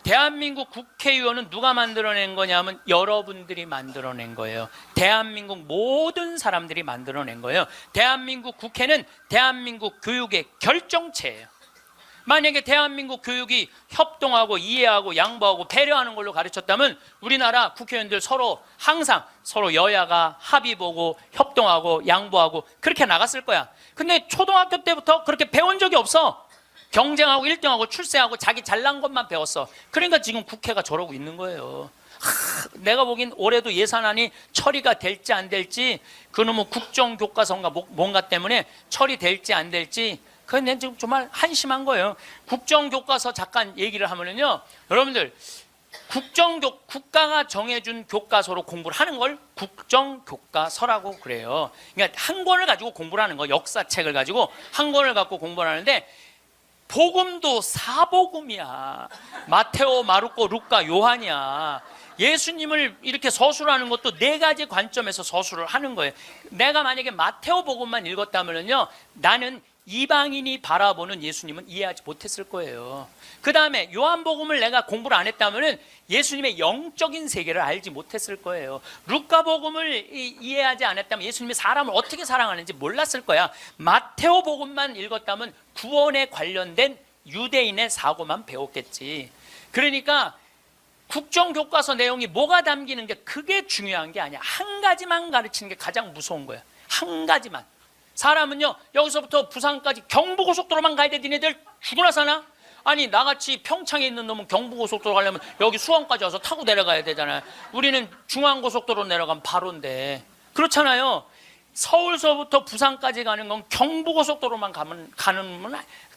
대한민국 국회의원은 누가 만들어낸 거냐면 여러분들이 만들어낸 거예요. 대한민국 모든 사람들이 만들어낸 거예요. 대한민국 국회는 대한민국 교육의 결정체예요. 만약에 대한민국 교육이 협동하고 이해하고 양보하고 배려하는 걸로 가르쳤다면 우리나라 국회의원들 서로 항상 서로 여야가 합의 보고 협동하고 양보하고 그렇게 나갔을 거야. 근데 초등학교 때부터 그렇게 배운 적이 없어. 경쟁하고 1등하고 출세하고 자기 잘난 것만 배웠어. 그러니까 지금 국회가 저러고 있는 거예요. 내가 보기엔 올해도 예산안이 처리가 될지 안 될지, 그놈의 국정교과서인가 뭔가 때문에 처리될지 안 될지, 그건 지금 정말 한심한 거예요. 국정교과서 잠깐 얘기를 하면은요, 여러분들 국가가 정해준 교과서로 공부를 하는 걸 국정교과서라고 그래요. 그러니까 한 권을 가지고 공부를 하는 거, 역사책을 가지고 한 권을 갖고 공부를 하는데, 복음도 사복음이야. 마테오, 마르코, 루카, 요한이야. 예수님을 이렇게 서술하는 것도 4가지 관점에서 서술을 하는 거예요. 내가 만약에 마테오 복음만 읽었다면요, 나는 이방인이 바라보는 예수님은 이해하지 못했을 거예요. 그 다음에 요한복음을 내가 공부를 안 했다면 예수님의 영적인 세계를 알지 못했을 거예요. 루카복음을 이해하지 않았다면 예수님이 사람을 어떻게 사랑하는지 몰랐을 거야. 마테오복음만 읽었다면 구원에 관련된 유대인의 사고만 배웠겠지. 그러니까 국정교과서 내용이 뭐가 담기는 게 그게 중요한 게 아니야. 한 가지만 가르치는 게 가장 무서운 거야. 한 가지만. 사람은요, 여기서부터 부산까지 경부고속도로만 가야 돼. 니네들 죽으나 사나? 아니, 나같이 평창에 있는 놈은 경부고속도로 가려면 여기 수원까지 와서 타고 내려가야 되잖아요. 우리는 중앙고속도로 내려가면 바로인데. 그렇잖아요. 서울서부터 부산까지 가는 건 경부고속도로만 가면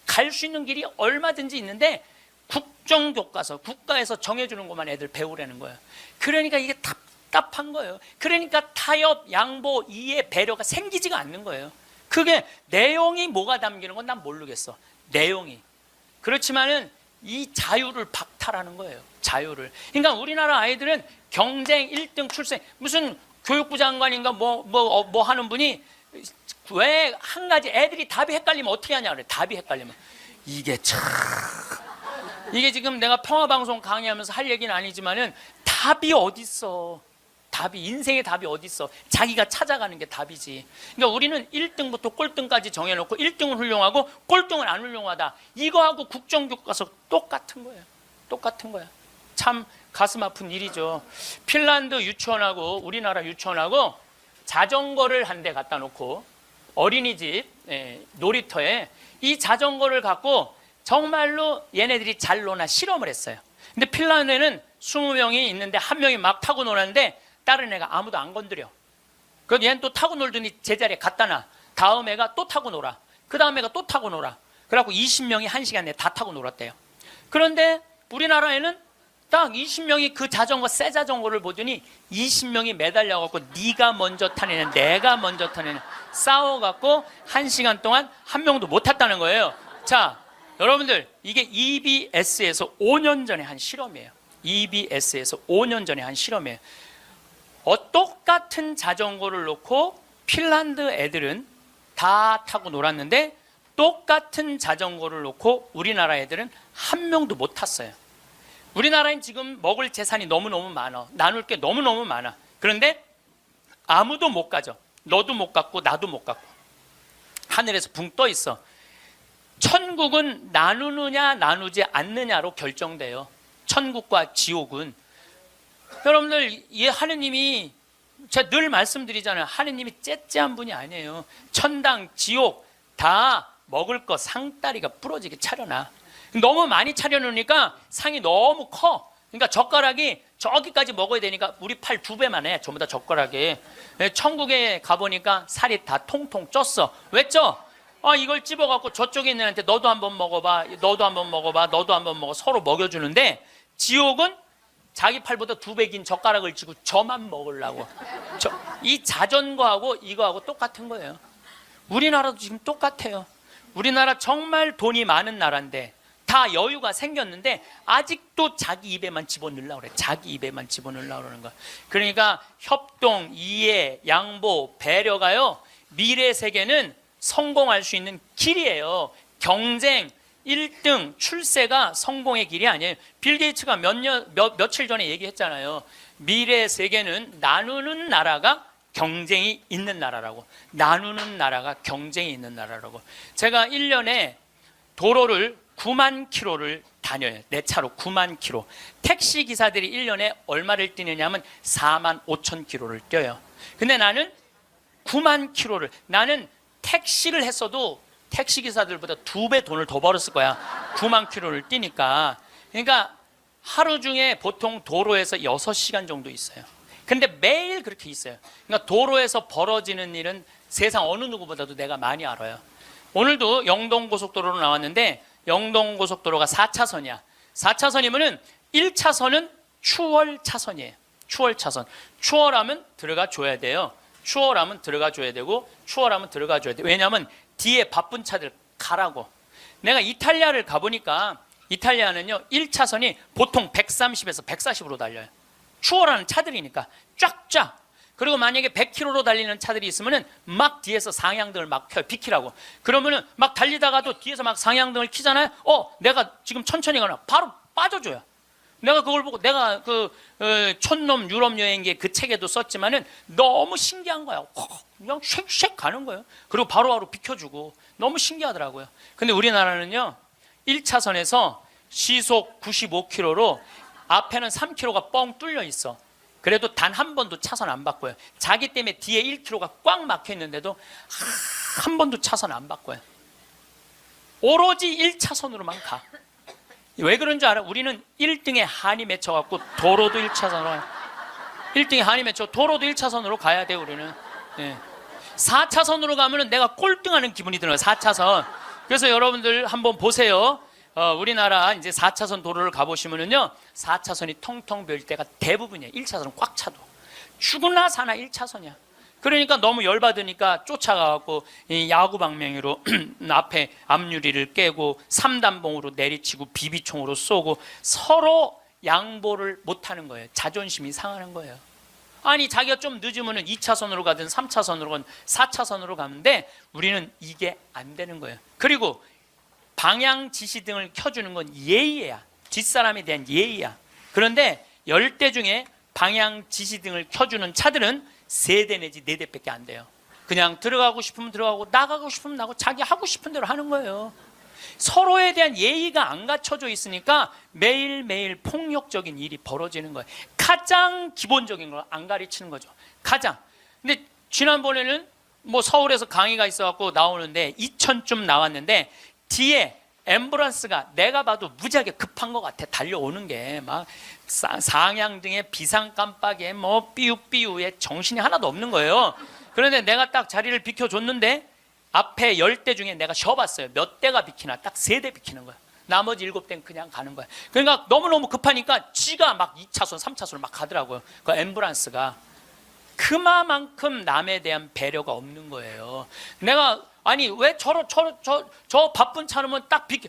갈 수 있는 길이 얼마든지 있는데, 국정교과서, 국가에서 정해주는 것만 애들 배우라는 거예요. 그러니까 이게 답답한 거예요. 그러니까 타협, 양보, 이해, 배려가 생기지가 않는 거예요. 그게 내용이 뭐가 담기는 건 난 모르겠어. 내용이. 그렇지만은 이 자유를 박탈하는 거예요. 자유를. 그러니까 우리나라 아이들은 경쟁 1등 출세, 무슨 교육부 장관인가 뭐 하는 분이 왜 한 가지 애들이 답이 헷갈리면 어떻게 하냐 그래. 답이 헷갈리면. 이게 참, 이게 지금 내가 평화방송 강의하면서 할 얘기는 아니지만은 답이 어딨어. 답이, 인생의 답이 어딨어. 자기가 찾아가는 게 답이지. 그러니까 우리는 1등부터 꼴등까지 정해놓고 1등은 훌륭하고 꼴등은 안 훌륭하다. 이거하고 국정교과서 똑같은 거예요. 똑같은 거야. 참 가슴 아픈 일이죠. 핀란드 유치원하고 우리나라 유치원하고 자전거를 한 대 갖다 놓고 어린이집 놀이터에 이 자전거를 갖고 정말로 얘네들이 잘 노나 실험을 했어요. 근데 핀란드에는 20명이 있는데 한 명이 막 타고 노는데 다른 애가 아무도 안 건드려. 그래서 얘는 또 타고 놀더니 제자리에 갖다 놔. 다음 애가 또 타고 놀아. 그 다음 애가 또 타고 놀아. 그래갖고 20명이 1시간 내에 다 타고 놀았대요. 그런데 우리나라에는 딱 20명이 그 자전거, 새 자전거를 보더니 20명이 매달려갖고 네가 먼저 타느냐 내가 먼저 타느냐 싸워갖고 1시간 동안 한 명도 못 탔다는 거예요. 자, 여러분들, 이게 EBS에서 5년 전에 한 실험이에요. EBS에서 5년 전에 한 실험이에요. 똑같은 자전거를 놓고 핀란드 애들은 다 타고 놀았는데 똑같은 자전거를 놓고 우리나라 애들은 한 명도 못 탔어요. 우리나라엔 지금 먹을 재산이 너무너무 많아. 나눌 게 너무너무 많아. 그런데 아무도 못 가죠. 너도 못 갔고 나도 못 갔고. 하늘에서 붕 떠 있어. 천국은 나누느냐 나누지 않느냐로 결정돼요. 천국과 지옥은. 여러분들, 이 하느님이, 제가 늘 말씀드리잖아요. 하느님이 째째한 분이 아니에요. 천당, 지옥 다 먹을 거 상다리가 부러지게 차려놔. 너무 많이 차려놓으니까 상이 너무 커. 그러니까 젓가락이 저기까지 먹어야 되니까 우리 팔 2배만 해. 전부 다 젓가락이. 천국에 가보니까 살이 다 통통 쪘어. 왜 쪄? 이걸 찝어갖고 저쪽에 있는 애한테 너도 한번 먹어봐, 너도 한번 먹어봐, 너도 한번 먹어. 서로 먹여주는데, 지옥은 자기 팔보다 2배 긴 젓가락을 쥐고 저만 먹으려고. 이 자전거하고 이거하고 똑같은 거예요. 우리나라도 지금 똑같아요. 우리나라 정말 돈이 많은 나라인데 다 여유가 생겼는데 아직도 자기 입에만 집어넣으려고 그래. 자기 입에만 집어넣으려고 그러는 거야. 그러니까 협동, 이해, 양보, 배려가요, 미래 세계는 성공할 수 있는 길이에요. 경쟁, 1등, 출세가 성공의 길이 아니에요. 빌 게이츠가 며칠 전에 얘기했잖아요. 미래 세계는 나누는 나라가 경쟁이 있는 나라라고. 나누는 나라가 경쟁이 있는 나라라고. 제가 1년에 도로를 9만 킬로를 다녀요. 내 차로 9만 킬로. 택시 기사들이 1년에 얼마를 뛰느냐 하면 4만 5천 킬로를 뛰어요. 근데 나는 9만 킬로를, 나는 택시를 했어도 택시 기사들보다 2배 돈을 더 벌었을 거야. 9만 킬로를 뛰니까. 그러니까 하루 중에 보통 도로에서 6시간 정도 있어요. 근데 매일 그렇게 있어요. 그러니까 도로에서 벌어지는 일은 세상 어느 누구보다도 내가 많이 알아요. 오늘도 영동고속도로로 나왔는데 영동고속도로가 4차선이야. 4차선이면은 1차선은 추월 차선이에요. 추월 차선. 추월하면 들어가 줘야 돼요. 추월하면 들어가 줘야 되고, 추월하면 들어가 줘야 돼. 왜냐하면 뒤에 바쁜 차들 가라고. 내가 이탈리아를 가보니까 이탈리아는요 1차선이 보통 130에서 140으로 달려요. 추월하는 차들이니까 쫙쫙. 그리고 만약에 100km로 달리는 차들이 있으면은 막 뒤에서 상향등을 막 켜요. 비키라고. 그러면은 막 달리다가도 뒤에서 막 상향등을 켜잖아요. 내가 지금 천천히 가나 바로 빠져줘요. 내가 그걸 보고, 내가 촌놈 유럽 여행기의 그 책에도 썼지만은 너무 신기한 거야. 그냥 쉑쉑 가는 거예요. 그리고 바로바로 비켜주고. 너무 신기하더라고요. 근데 우리나라는요 1차선에서 시속 95km로 앞에는 3km가 뻥 뚫려 있어. 그래도 단 한 번도 차선 안 바꿔요. 자기 때문에 뒤에 1km가 꽉 막혀 있는데도 한 번도 차선 안 바꿔요. 오로지 1차선으로만 가. 왜 그런 줄 알아? 우리는 1등에 한이 맺혀갖고 도로도 1차선으로, 1등에 한이 맺혀 도로도 1차선으로 가야 돼. 우리는 4차선으로 가면은 내가 꼴등하는 기분이 들어요. 4차선. 그래서 여러분들 한번 보세요. 우리나라 이제 4차선 도로를 가보시면은요 4차선이 텅텅 비일 때가 대부분이에요. 1차선은 꽉 차도. 죽으나 사나 1차선이야. 그러니까 너무 열받으니까 쫓아가고 야구 방망이로 앞에 앞유리를 깨고 3단봉으로 내리치고 비비총으로 쏘고 서로 양보를 못하는 거예요. 자존심이 상하는 거예요. 아니 자기가 좀 늦으면 2차선으로 가든 3차선으로 가든 4차선으로 가는데 우리는 이게 안 되는 거예요. 그리고 방향 지시등을 켜주는 건 예의야. 뒷사람에 대한 예의야. 그런데 10대 중에 방향 지시등을 켜주는 차들은 3대 내지 4대밖에 안 돼요. 그냥 들어가고 싶으면 들어가고 나가고 싶으면 나가고 자기 하고 싶은 대로 하는 거예요. 서로에 대한 예의가 안 갖춰져 있으니까 매일매일 폭력적인 일이 벌어지는 거예요. 가장 기본적인 걸 안 가르치는 거죠. 가장. 근데 지난번에는 뭐 서울에서 강의가 있어갖고 나오는데 2000쯤 나왔는데 뒤에 앰뷸런스가 내가 봐도 무지하게 급한 것 같아. 달려오는 게 막 상향등에 비상 깜빡이에 뭐 삐우삐우에 정신이 하나도 없는 거예요. 그런데 내가 딱 자리를 비켜줬는데 앞에 10대 중에 내가 쉬어봤어요. 몇 대가 비키나. 딱 3대 비키는 거야. 나머지 7대는 그냥 가는 거야. 그러니까 너무너무 급하니까 지가 막 2차선, 3차선을 막 가더라고요. 그 앰뷸런스가. 그만큼 남에 대한 배려가 없는 거예요. 내가 아니 왜 저 바쁜 차로면 딱 비켜.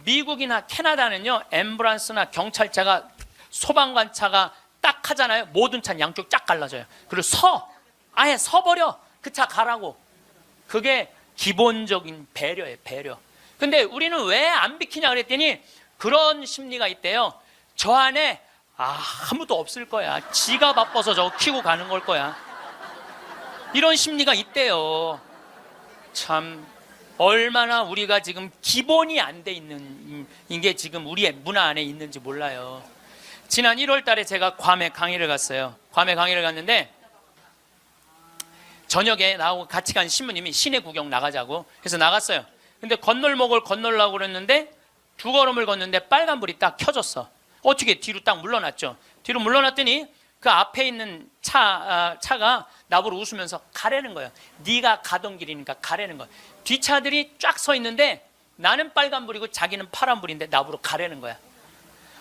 미국이나 캐나다는요, 앰뷸런스나 경찰차가 소방관차가 딱 하잖아요. 모든 차는 양쪽 쫙 갈라져요. 그리고 아예 서버려. 그 차 가라고. 그게 기본적인 배려예요, 배려. 근데 우리는 왜 안 비키냐 그랬더니 그런 심리가 있대요. 저 안에 아무도 없을 거야. 지가 바빠서 저거 키고 가는 걸 거야. 이런 심리가 있대요. 참 얼마나 우리가 지금 기본이 안 돼 있는 이게 지금 우리의 문화 안에 있는지 몰라요. 지난 1월 달에 제가 괌에 강의를 갔어요. 괌에 강의를 갔는데 저녁에 나하고 같이 간 신부님이 시내 구경 나가자고 해서 나갔어요. 근데 건널목을 건너려고 그랬는데 두 걸음을 걷는데 빨간불이 딱 켜졌어. 어떻게 뒤로 딱 물러났죠. 뒤로 물러났더니 그 앞에 있는 차가 나보고 웃으면서 가라는 거예요. 네가 가던 길이니까 가라는 거예요. 뒷차들이 쫙 서 있는데 나는 빨간불이고 자기는 파란불인데 나보고 가라는 거야.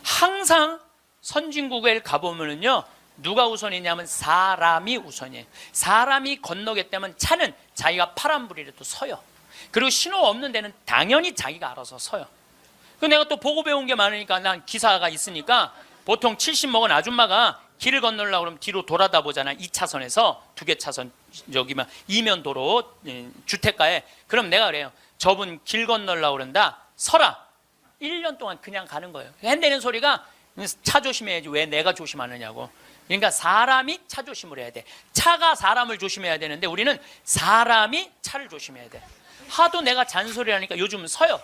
항상 선진국에 가보면은요, 누가 우선이냐면 사람이 우선이에요. 사람이 건너겠다면 차는 자기가 파란불이라도 서요. 그리고 신호 없는 데는 당연히 자기가 알아서 서요. 그 내가 또 보고 배운 게 많으니까 난 기사가 있으니까 보통 70 먹은 아줌마가 길을 건너려고 그러면 뒤로 돌아다 보잖아. 2차선에서 2개 차선 여기만 이면 도로 주택가에. 그럼 내가 그래요. 저분 길 건너려고 그런다. 서라. 1년 동안 그냥 가는 거예요. 핸대는 소리가 차 조심해야지 왜 내가 조심하느냐고. 그러니까 사람이 차 조심을 해야 돼. 차가 사람을 조심해야 되는데 우리는 사람이 차를 조심해야 돼. 하도 내가 잔소리를 하니까 요즘은 서요.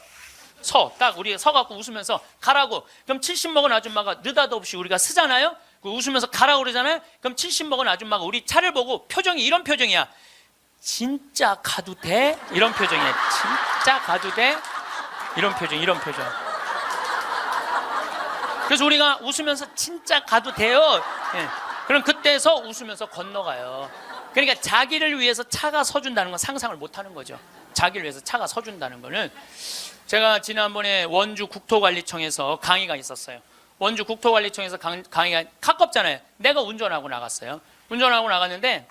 딱 우리가 서갖고 웃으면서 가라고. 그럼 70 먹은 아줌마가 느닷없이 우리가 쓰잖아요. 웃으면서 가라고 그러잖아요. 그럼 70 먹은 아줌마가 우리 차를 보고 표정이 이런 표정이야. 진짜 가도 돼? 이런 표정이야. 진짜 가도 돼? 이런 표정. 그래서 우리가 웃으면서 진짜 가도 돼요. 예. 그럼 그때서 웃으면서 건너가요. 그러니까 자기를 위해서 차가 서준다는 건 상상을 못하는 거죠. 자기를 위해서 차가 서준다는 거는. 제가 지난번에 원주 국토관리청에서 강의가 있었어요. 원주 국토관리청에서 강의가 가깝잖아요. 내가 운전하고 나갔어요. 운전하고 나갔는데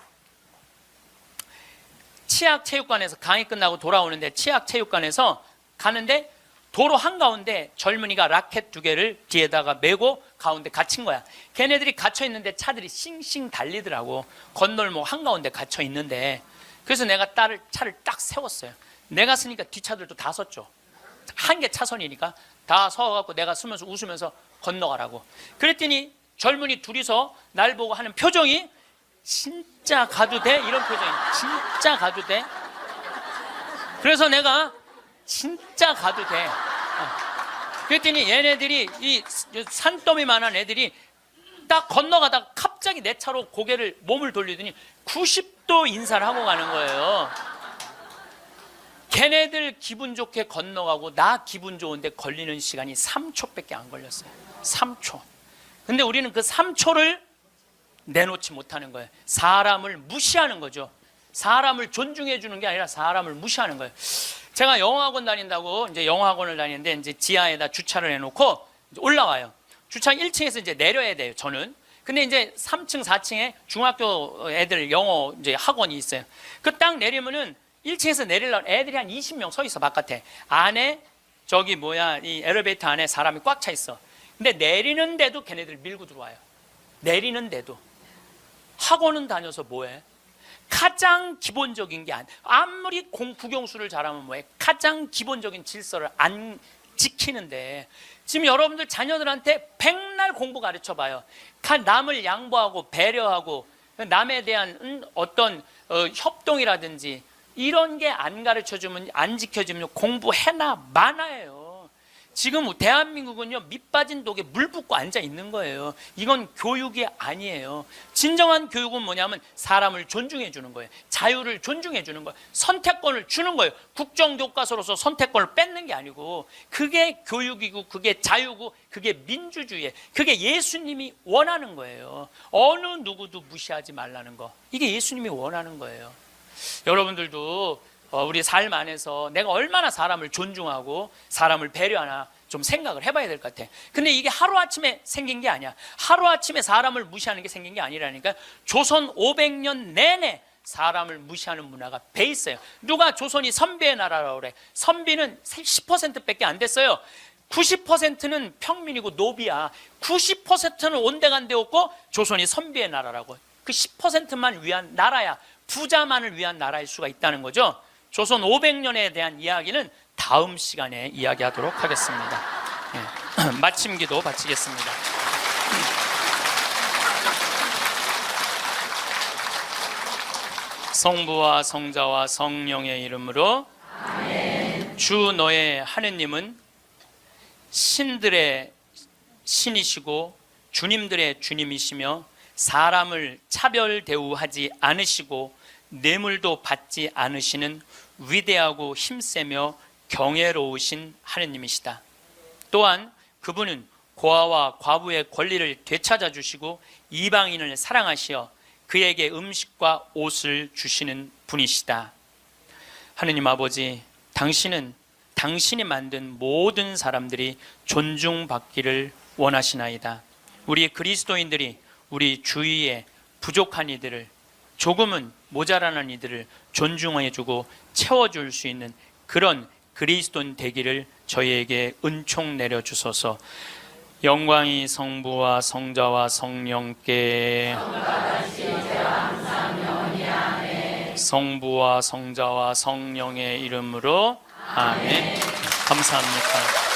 치악체육관에서 강의 끝나고 돌아오는데 치악체육관에서 가는데 도로 한가운데 젊은이가 라켓 2개를 뒤에다가 메고 가운데 갇힌 거야. 걔네들이 갇혀 있는데 차들이 싱싱 달리더라고. 건널목 한가운데 갇혀 있는데. 그래서 내가 차를 딱 세웠어요. 내가 쓰니까 뒷차들도 다 섰죠. 한 개 차선이니까 다 서갖고 내가 쓰면서 웃으면서 건너가라고. 그랬더니 젊은이 둘이서 날 보고 하는 표정이 진짜 가도 돼? 이런 표정이야. 진짜 가도 돼? 그래서 내가 진짜 가도 돼. 그랬더니 얘네들이 이 산더미만한 애들이 딱 건너가다가 갑자기 내 차로 몸을 돌리더니 90도 인사를 하고 가는 거예요. 걔네들 기분 좋게 건너가고 나 기분 좋은데 걸리는 시간이 3초밖에 안 걸렸어요. 3초. 근데 우리는 그 3초를 내놓지 못하는 거예요. 사람을 무시하는 거죠. 사람을 존중해 주는 게 아니라 사람을 무시하는 거예요. 제가 영어학원 다닌다고 이제 영어학원을 다니는데 이제 지하에다 주차를 해놓고 이제 올라와요. 주차 1층에서 이제 내려야 돼요. 저는. 근데 이제 3층, 4층에 중학교 애들 영어 이제 학원이 있어요. 그 딱 내리면은 1층에서 내리려면 애들이 한 20명 서 있어, 바깥에. 안에 이 엘리베이터 안에 사람이 꽉 차 있어. 근데 내리는데도 걔네들 밀고 들어와요. 내리는데도. 학원은 다녀서 뭐해? 가장 기본적인 게 아무리 국영수를 잘하면 뭐해? 가장 기본적인 질서를 안 지키는데 지금 여러분들 자녀들한테 백날 공부 가르쳐 봐요. 남을 양보하고 배려하고 남에 대한 어떤 협동이라든지 이런 게 안 가르쳐주면, 안 지켜주면 공부해나 마나예요. 지금 대한민국은요, 밑빠진 독에 물 붓고 앉아 있는 거예요. 이건 교육이 아니에요. 진정한 교육은 뭐냐면 사람을 존중해 주는 거예요. 자유를 존중해 주는 거예요. 선택권을 주는 거예요. 국정교과서로서 선택권을 뺏는 게 아니고, 그게 교육이고 그게 자유고 그게 민주주의예요. 그게 예수님이 원하는 거예요. 어느 누구도 무시하지 말라는 거, 이게 예수님이 원하는 거예요. 여러분들도 우리 삶 안에서 내가 얼마나 사람을 존중하고 사람을 배려하나 좀 생각을 해봐야 될 것 같아. 근데 이게 하루아침에 생긴 게 아니야. 하루아침에 사람을 무시하는 게 생긴 게 아니라니까. 조선 500년 내내 사람을 무시하는 문화가 배 있어요. 누가 조선이 선비의 나라라고 그래. 선비는 10%밖에 안 됐어요. 90%는 평민이고 노비야. 90%는 온데간데 없고 조선이 선비의 나라라고. 그 10%만 위한 나라야. 부자만을 위한 나라일 수가 있다는 거죠. 조선 500년에 대한 이야기는 다음 시간에 이야기하도록 하겠습니다. 마침 기도 바치겠습니다. 성부와 성자와 성령의 이름으로 아멘. 주 너의 하느님은 신들의 신이시고 주님들의 주님이시며 사람을 차별 대우하지 않으시고 뇌물도 받지 않으시는 위대하고 힘세며 경애로우신 하느님이시다. 또한 그분은 고아와 과부의 권리를 되찾아 주시고 이방인을 사랑하시어 그에게 음식과 옷을 주시는 분이시다. 하느님 아버지, 당신은 당신이 만든 모든 사람들이 존중받기를 원하시나이다. 우리 그리스도인들이 우리 주위에 부족한 이들을, 조금은 모자라는 이들을 존중해주고 채워줄 수 있는 그런 그리스도인 되기를 저희에게 은총 내려주소서. 영광이 성부와 성자와 성령께 성부와 성자와 성령의 이름으로 아멘. 감사합니다.